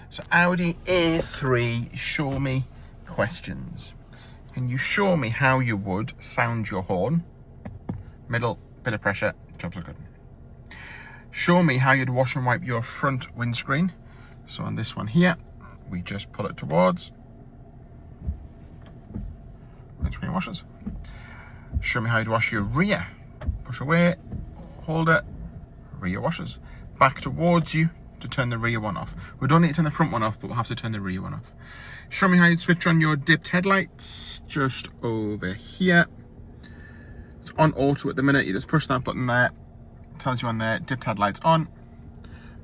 So Audi A3, show me questions. Can you show me how you would sound your horn? Middle, bit of pressure, jobs are good. Show me how you'd wash and wipe your front windscreen. So on this one here, we just pull it towards. Windscreen washers. Show me how you'd wash your rear. Push away, hold it, rear washers. Back towards you to turn the rear one off. We don't need to turn the front one off, but we'll have to turn the rear one off. Show me how you'd switch on your dipped headlights. Just over here. It's on auto at the minute. You just push that button there. It tells you on there, dipped headlights on.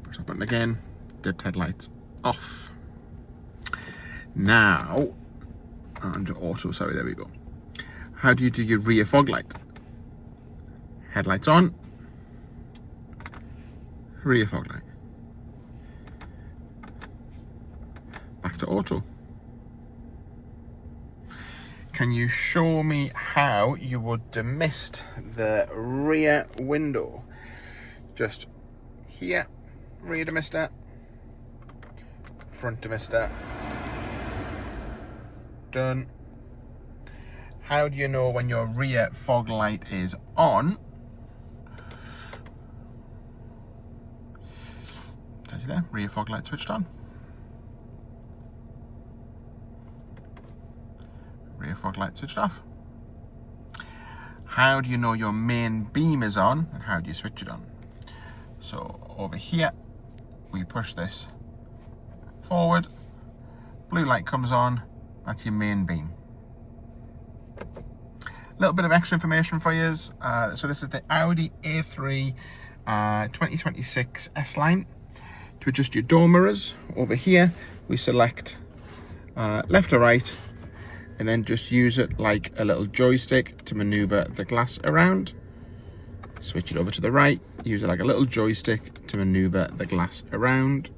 Push that button again, dipped headlights off. Now, under auto, sorry, there we go. How do you do your rear fog light? Headlights on, rear fog light. Back to auto. Can you show me how you would demist the rear window? Just here, rear demister, front demister. Done. How do you know when your rear fog light is on? Tells you there, rear fog light switched on. Rear fog light switched off. How do you know your main beam is on, and how do you switch it on? So over here, we push this forward, blue light comes on, that's your main beam. A little bit of extra information for you. So this is the Audi A3 2026 S-Line. To adjust your door mirrors, over here, we select left or right, and then just use it like a little joystick to maneuver the glass around. Switch it over to the right, use it like a little joystick to maneuver the glass around.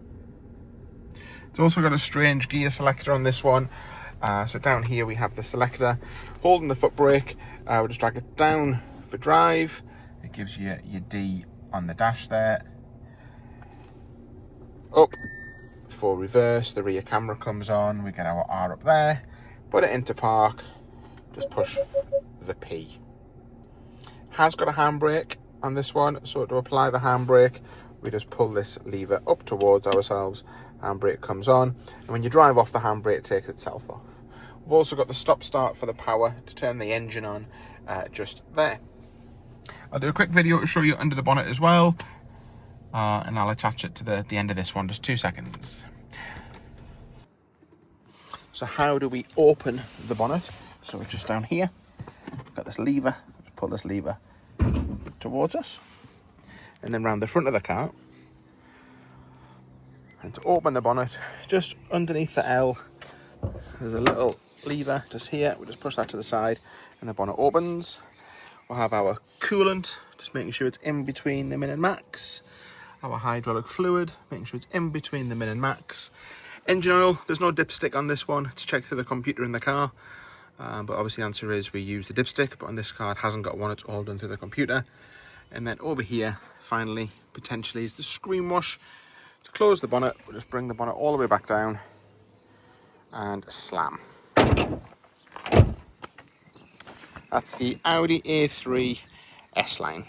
It's also got a strange gear selector on this one. So down here we have the selector. Holding the foot brake, we'll just drag it down for drive. It gives you your D on the dash there. Up for reverse, the rear camera comes on, we get our R up there. Put it into park, just push the P. Has got a handbrake on this one, so to apply the handbrake, we just pull this lever up towards ourselves, handbrake comes on, and when you drive off, the handbrake takes itself off. We've also got the stop start for the power to turn the engine on just there. I'll do a quick video to show you under the bonnet as well, and I'll attach it to the end of this one, just 2 seconds. So how do we open the bonnet? So it's just down here. We've got this lever, pull this lever towards us, and then round the front of the car. And to open the bonnet, just underneath the L, there's a little lever just here. We'll just push that to the side, and the bonnet opens. We'll have our coolant, just making sure it's in between the min and max. Our hydraulic fluid, making sure it's in between the min and max. Engine oil, there's no dipstick on this one. It's checked through the computer in the car. But obviously the answer is we use the dipstick, but on this car it hasn't got one, it's all done through the computer. And then over here, finally, potentially is the screen wash. To close the bonnet, we'll just bring the bonnet all the way back down and slam. That's the Audi A3 S-Line.